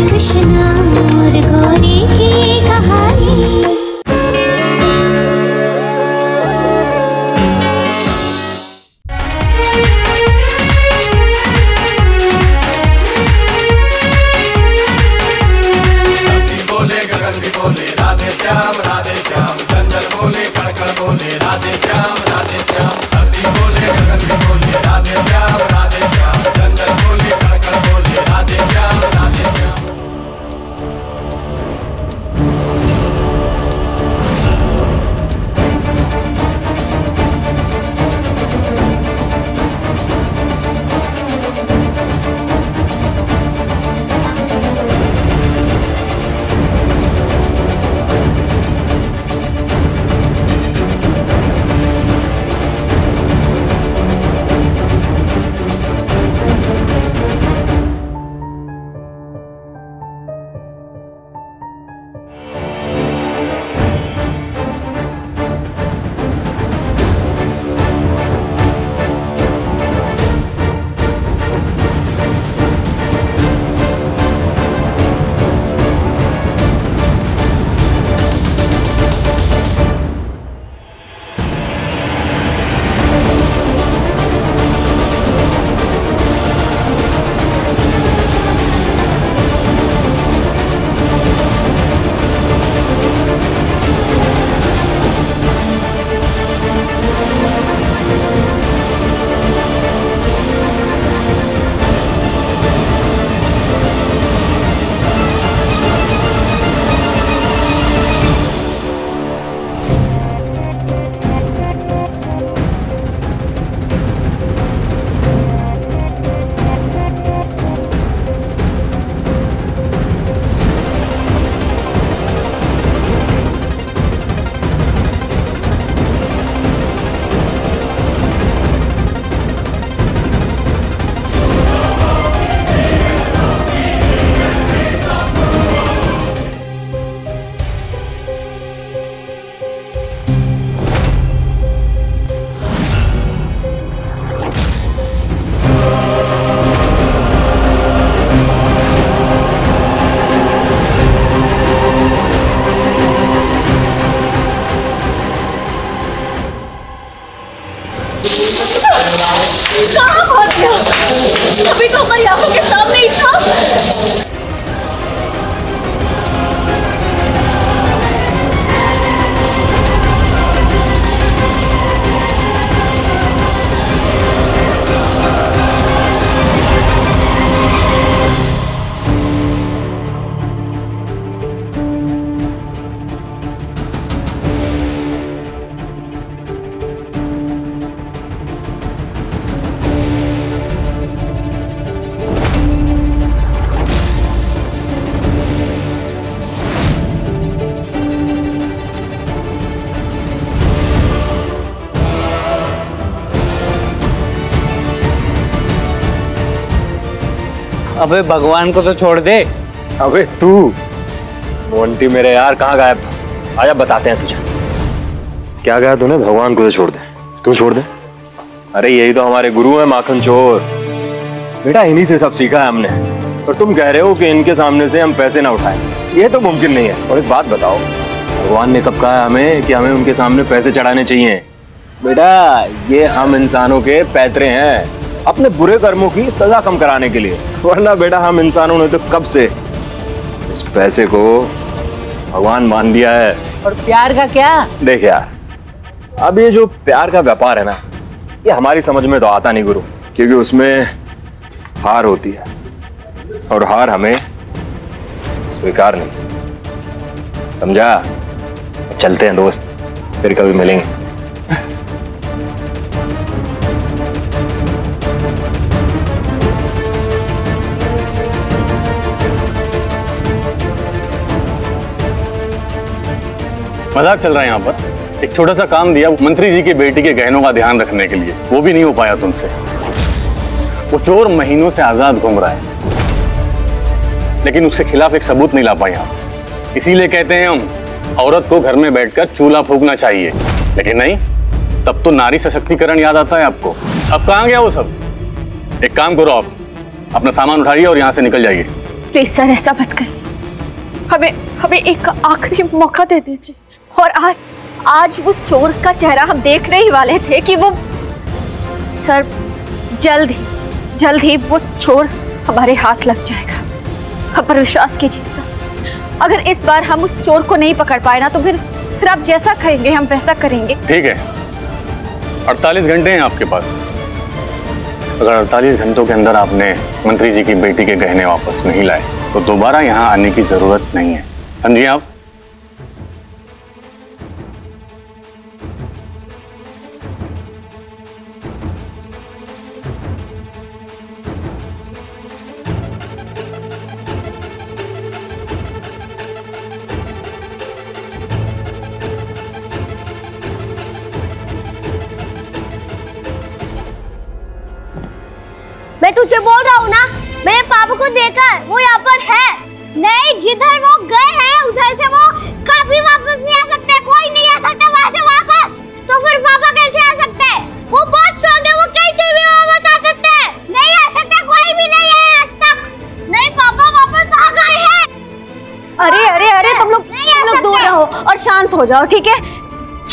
कृष्णा और गौरी की कहानी। राधे श्याम चंदन बोले कड़कड़ बोले राधे श्याम धरती बोले गगन भी बोले राधे श्याम चंदन बोले कड़कड़ बोले राधे श्याम कहाँ भाग गया? अभी तो हमारी आंखों के सामने ही था। अबे भगवान को तो छोड़ दे। अबे तू मोंटी मेरे यार कहाँ गायब था? आजा बताते हैं तुझे। क्या गया तूने? भगवान को तो छोड़ दे। क्यों छोड़ दे? अरे यही तो हमारे गुरु हैं माखन चोर। बेटा इन्हीं से सब सीखा है हमने। और तुम कह रहे हो कि इनके सामने से हम पैसे ना उठाएं, ये तो मुमकिन नहीं है। और एक बात बताओ, भगवान ने कब कहा हमें कि हमें उनके सामने पैसे चढ़ाने चाहिए? बेटा ये हम इंसानों के पैतरे हैं, अपने बुरे कर्मों की सजा कम कराने के लिए। वरना बेटा हम इंसानों ने तो कब से इस पैसे को भगवान मान दिया है। और प्यार का क्या? देख यार, अब ये जो प्यार का व्यापार है ना, ये हमारी समझ में तो आता नहीं गुरु, क्योंकि उसमें हार होती है और हार हमें स्वीकार नहीं। समझा? चलते हैं दोस्त, फिर कभी मिलेंगे। मजाक चल रहा है यहाँ पर। एक छोटा सा काम दिया मंत्री जी की बेटी के गहनों का ध्यान रखने के लिए, वो भी नहीं हो पाया तुमसे। वो चोर महीनों से आजाद घूम रहा है, लेकिन उसके खिलाफ एक सबूत नहीं ला पाए आप। इसीलिए कहते हैं हम, औरत को घर में बैठकर चूल्हा फूंकना चाहिए। लेकिन नहीं, तब तो नारी सशक्तिकरण याद आता है आपको। अब कहाँ गया वो सब? एक काम करो, आप अपना सामान उठाइए और यहाँ से निकल जाइए। प्लीज सर ऐसा मत करिए, हमें एक आखिरी मौका दे दीजिए। और आज उस चोर का चेहरा हम देखने ही वाले थे कि वो सर जल्द ही वो चोर हमारे हाथ लग जाएगा। हम पर विश्वास कीजिए सर, अगर इस बार हम उस चोर को नहीं पकड़ पाए ना तो फिर आप जैसा कहेंगे हम वैसा करेंगे। ठीक है, 48 घंटे हैं आपके पास। अगर 48 घंटों के अंदर आपने मंत्री जी की बेटी के गहने वापस नहीं लाए तो दोबारा यहाँ आने की जरूरत नहीं है, समझिए आप। मैं तुझे बोल रहा हूँ ना, मेरे पापा को देखा है, वो यहाँ पर है। नहीं, जिधर वो गए हैं उधर से वो कभी वापस नहीं आ सकते, कोई नहीं आ सकता वहाँ से वापस। तो फिर पापा कैसे आ सकते हैं? वो बहुत स्ट्रांग है, वो कैसे भी वापस आ सकते हैं? नहीं आ सकते, कोई भी नहीं है आज तक। नहीं, पापा वापस आ गए हैं। अरे तुम लोग दूर रहो और शांत हो जाओ, ठीक है?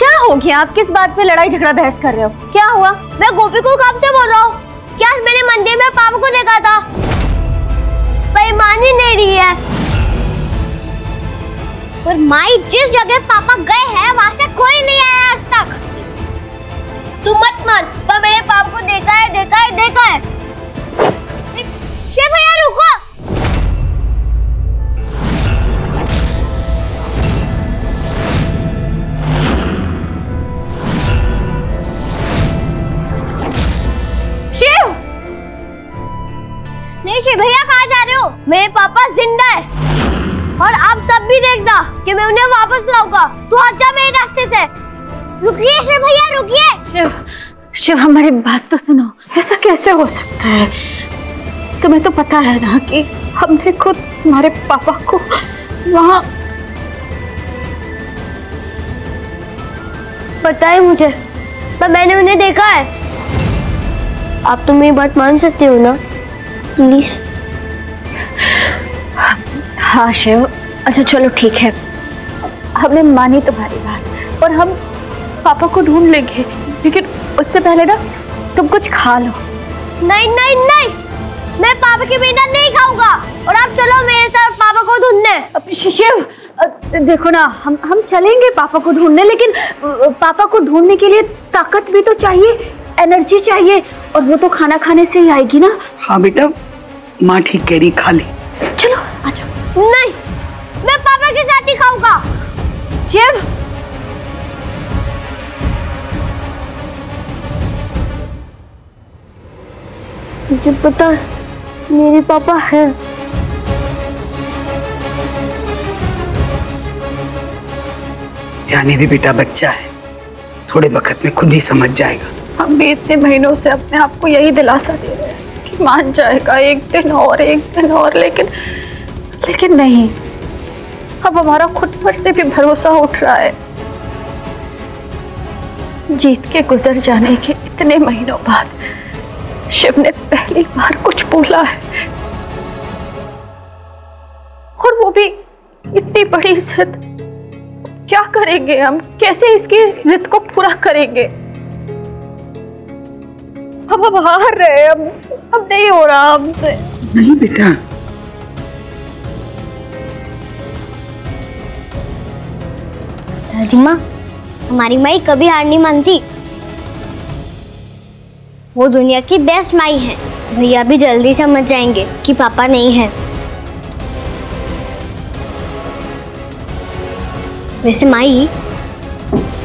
क्या हो गया? आप किस बात पे लड़ाई झगड़ा बहस कर रहे हो? क्या हुआ? मैं गोपी को कब से बोल रहा हूँ, क्या मैंने मंदिर में पापा को देखा था, पर मान ही नहीं रही है। और माई जिस जगह पापा गए हैं वहां से कोई नहीं आया आज तक। तू मत मान, पर मेरे पापा को देखा है। शिव भैया रुको। नहीं शिव भैया, कहाँ जा रहे हो? मेरे पापा जिंदा है और आप सब भी देखना कि मैं उन्हें वापस लाऊंगा। तू हट जा मेरे रास्ते से। रुकिए शिव भैया, रुकिए। शिव हमारी बात तो सुनो, ऐसा कैसे हो सकता है? तुम्हें तो पता है ना कि हमने खुद तुम्हारे पापा को वहाँ। पता है मुझे, पर मैंने उन्हें देखा है। आप तो मेरी बात मान सकते हो ना, प्लीज? हाँ शिव, अच्छा चलो ठीक है, हमने मानी तुम्हारी बात और हम पापा को ढूंढ लेंगे, लेकिन उससे पहले ना तुम कुछ खा लो। नहीं, मैं पापा के बिना नहीं खाऊंगा। और आप चलो मेरे साथ पापा को ढूंढने। शिव देखो ना, हम चलेंगे पापा को ढूंढने, लेकिन पापा को ढूंढने के लिए ताकत भी तो चाहिए, एनर्जी चाहिए, और वो तो खाना खाने से ही आएगी ना। हाँ बेटा, माँ ठीक कह रही, खा ले। चलो आ जाओ। नहीं, मैं पापा के साथ ही खाऊंगा। शिव मुझे पता है मेरे पापा हैं। जाने दे बेटा, बच्चा है, थोड़े वक्त में खुद ही समझ जाएगा। हम भी इतने महीनों से अपने आप को यही दिलासा दे रहे हैं कि मान जाएगा एक दिन और, लेकिन नहीं, अब हमारा खुद पर से भी भरोसा उठ रहा है। जीत के गुजर जाने के इतने महीनों बाद शिव ने पहली बार कुछ बोला है, और वो भी इतनी बड़ी जिद। क्या करेंगे हम? कैसे इसकी जिद को पूरा करेंगे? हम हार रहे, अब नहीं हो रहा हमसे। नहीं बेटा, दादी माँ, हमारी माई कभी हार नहीं मानती। वो दुनिया की बेस्ट माई है। भैया भी जल्दी समझ जाएंगे कि पापा नहीं है। वैसे माई,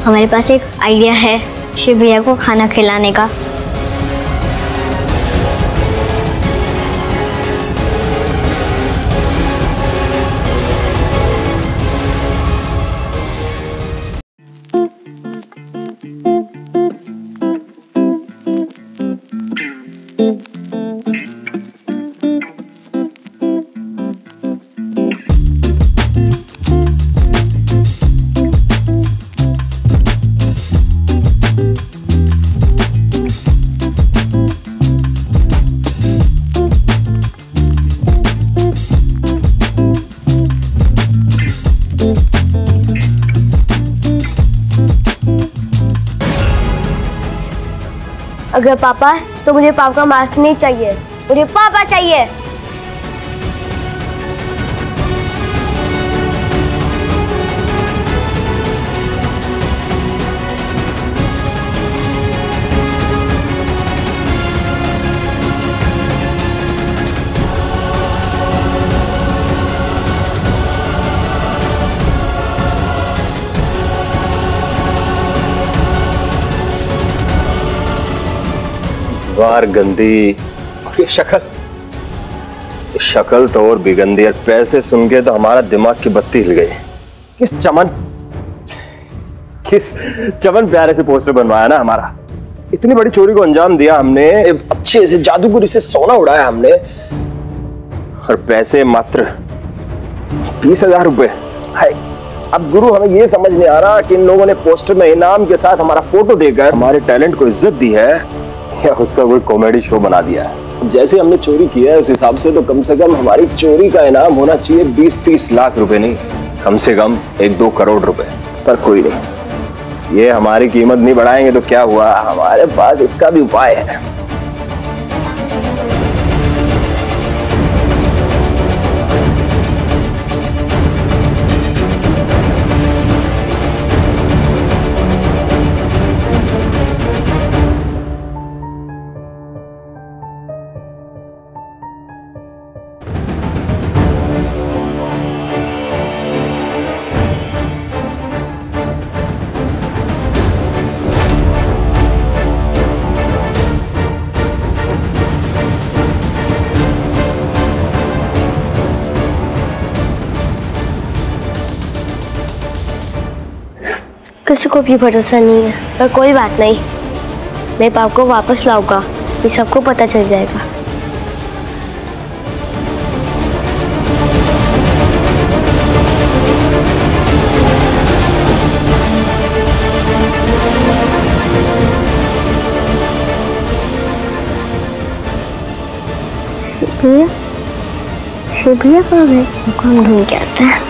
हमारे पास एक आइडिया है शिव भैया को खाना खिलाने का। अगर पापा है तो मुझे पापा का मास्क नहीं चाहिए, मुझे पापा चाहिए। वार गंदी और ये शक्ल तो और भी गंदी है। पैसे सुन के तो हमारा दिमाग की बत्ती हिल गई। किस चमन प्यारे से पोस्टर बनवाया ना हमारा। इतनी बड़ी चोरी को अंजाम दिया हमने, अच्छे से जादूगरी से सोना उड़ाया हमने, और पैसे मात्र 20,000 रुपए। हाय, अब गुरु हमें ये समझ नहीं आ रहा कि इन लोगों ने पोस्टर में इनाम के साथ हमारा फोटो देकर हमारे टैलेंट को इज्जत दी है या उसका कोई कॉमेडी शो बना दिया है। जैसे हमने चोरी किया है उस हिसाब से तो कम हमारी चोरी का इनाम होना चाहिए 20-30 लाख रुपए, नहीं कम से कम 1-2 करोड़ रुपए। पर कोई नहीं, ये हमारी कीमत नहीं बढ़ाएंगे तो क्या हुआ, हमारे पास इसका भी उपाय है। किसी को भी भरोसा नहीं है, पर कोई बात नहीं, मैं पापा को वापस लाऊंगा, ये सबको पता चल जाएगा। शिवभैया कब है? कौन ढूंढ के आता है?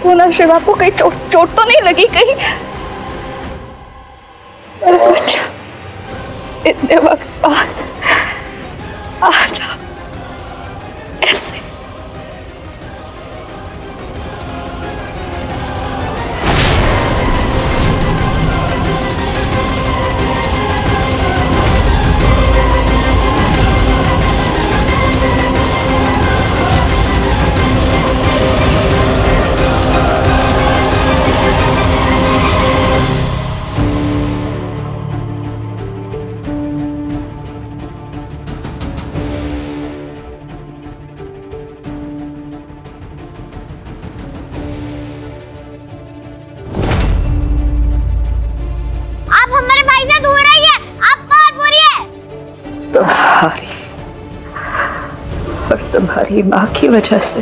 ना शिव, आपको कहीं चोट तो नहीं लगी कहीं? अच्छा, इतने वक्त बाद आज ऐसे तुम्हारी और तुम्हारी माँ की वजह से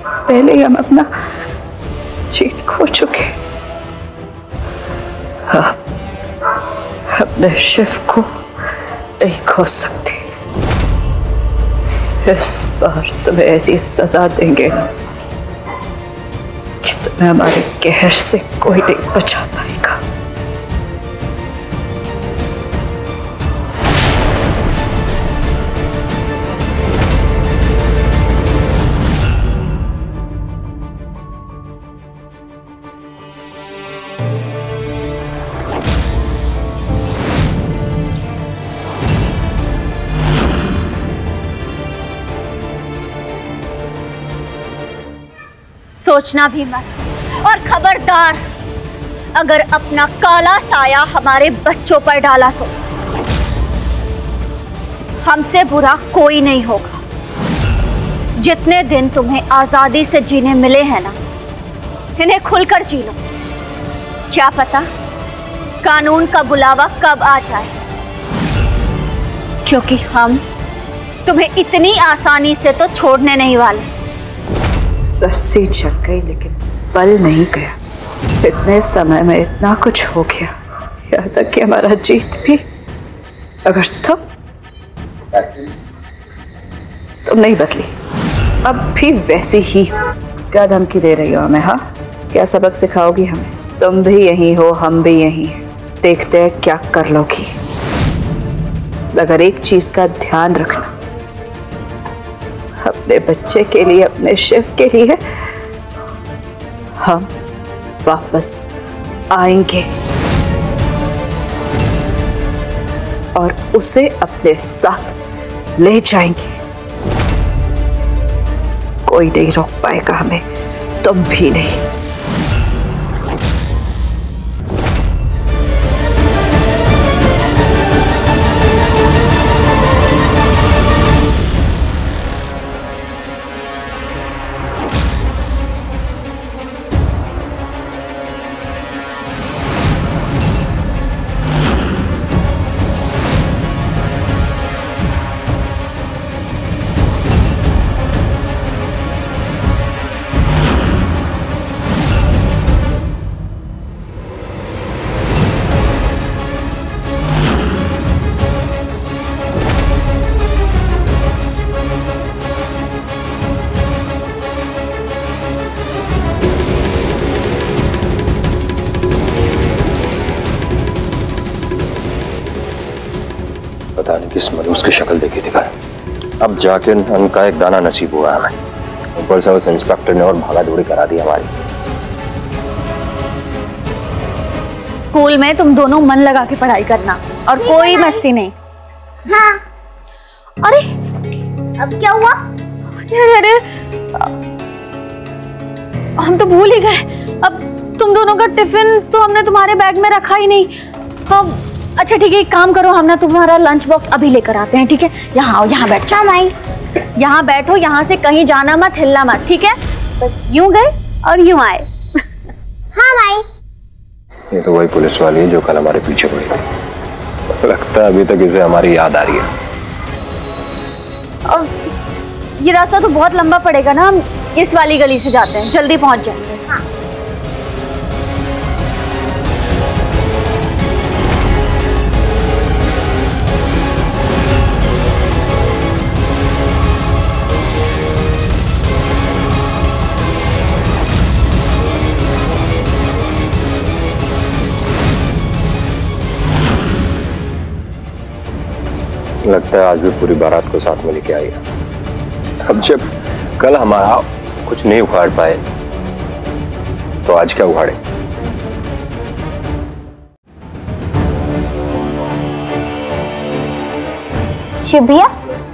पहले ही हम अपना जीत खो चुके। आप अपने शिव को नहीं खो सकते। इस बार तुम्हें ऐसी सजा देंगे कि तुम्हें हमारे कहर से कोई नहीं बचा पाएगा। सोचना भी मत। और खबरदार, अगर अपना काला साया हमारे बच्चों पर डाला तो हमसे बुरा कोई नहीं होगा। जितने दिन तुम्हें आजादी से जीने मिले हैं ना, इन्हें खुलकर जी लो। क्या पता कानून का बुलावा कब आ जाए, क्योंकि हम तुम्हें इतनी आसानी से तो छोड़ने नहीं वाले। रस्सी जग गई लेकिन बल नहीं गया। इतने समय में इतना कुछ हो गया, यहाँ तक कि हमारा जीत भी। अगर तुम नहीं बदली, अब भी वैसी ही। क्या धमकी दे रही हो हमें? हाँ, क्या सबक सिखाओगी हमें? तुम भी यही हो, हम भी यही। देखते हैं क्या कर लोगी। मगर एक चीज का ध्यान रखना, अपने बच्चे के लिए, अपने शिव के लिए हम वापस आएंगे और उसे अपने साथ ले जाएंगे। कोई नहीं रोक पाएगा हमें, तुम भी नहीं। पता नहीं किस मनुष्य की शक्ल देखी थी घर। अब जाके उनका एक दाना नसीब हुआ हमें। ऊपर से उस इंस्पेक्टर ने और भागा दौड़ी करा दी हमारी। स्कूल में तुम दोनों मन लगा के पढ़ाई करना और कोई मस्ती नहीं। हाँ। अरे अब क्या हुआ? अरे हम तो भूल ही गए। अब तुम दोनों का टिफिन तो हमने तुम्हारे बैग में रखा ही नहीं। हम अच्छा ठीक है, एक काम करो, हम ना तुम्हारा लंच बॉक्स अभी लेकर आते हैं। ठीक है, यहाँ आओ, यहाँ बैठो। माई, यहाँ बैठो, यहाँ से कहीं जाना मत, हिलना मत। ठीक है, बस यूं गए और यूं आए। हाँ माई। ये तो वही पुलिस वाली है जो कल हमारे पीछे पड़ी थी। लगता है अभी तक इसे हमारी याद आ रही है। अब ये रास्ता तो बहुत लंबा पड़ेगा ना, हम इस वाली गली से जाते हैं, जल्दी पहुंच जाएंगे। हाँ। लगता है आज भी पूरी बारात को साथ में लेके आई है। अब जब कल हमारा कुछ नहीं उखाड़ पाए तो आज क्या उखाड़े? शिव भैया,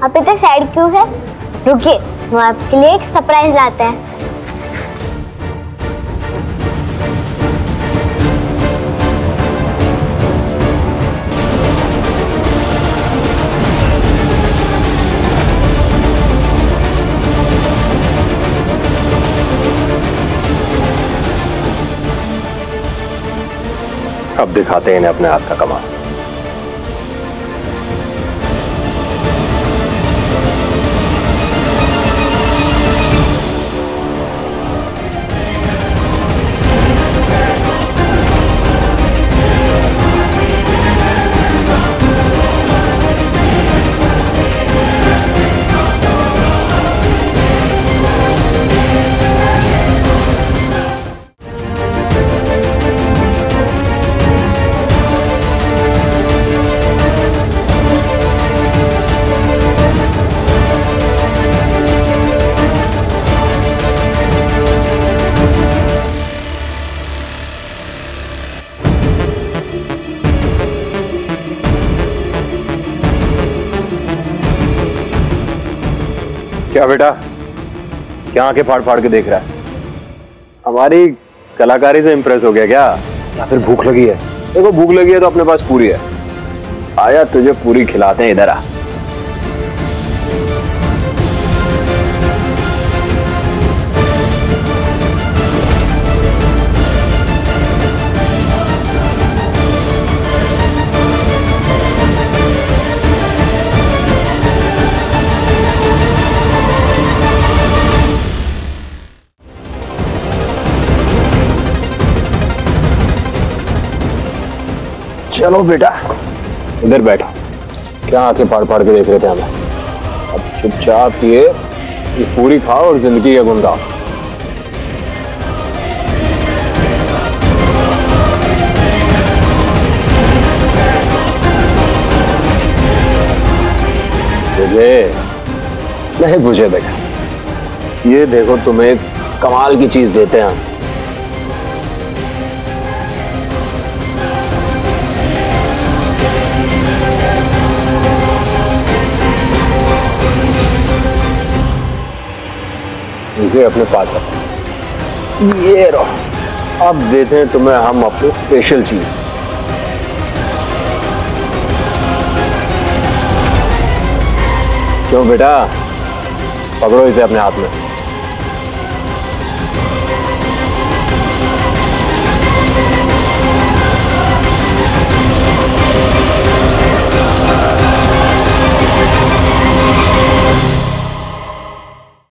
आप इतने सैड क्यों है? रुकिए, हम आपके लिए एक सरप्राइज लाते हैं। अब दिखाते हैं इन्हें अपने हाथ का कमाल। क्या बेटा, क्या आंखें फाड़ फाड़ के देख रहा है? हमारी कलाकारी से इंप्रेस हो गया क्या, या फिर भूख लगी है? देखो भूख लगी है तो अपने पास पूरी है, आया तुझे पूरी खिलाते हैं, इधर आ। चलो बेटा इधर बैठो, क्या आंखें फाड़ फाड़ के देख रहे थे हमें? अब चुपचाप ये पूरी खाओ और जिंदगी का गुण गाओ। तुझे नहीं पूछे बेटा, ये देखो तुम्हें कमाल की चीज देते हैं। इसे अपने पास रखो, ये रहो। अब देते हैं तुम्हें हम अपनी स्पेशल चीज। क्यों बेटा, पकड़ो इसे अपने हाथ में।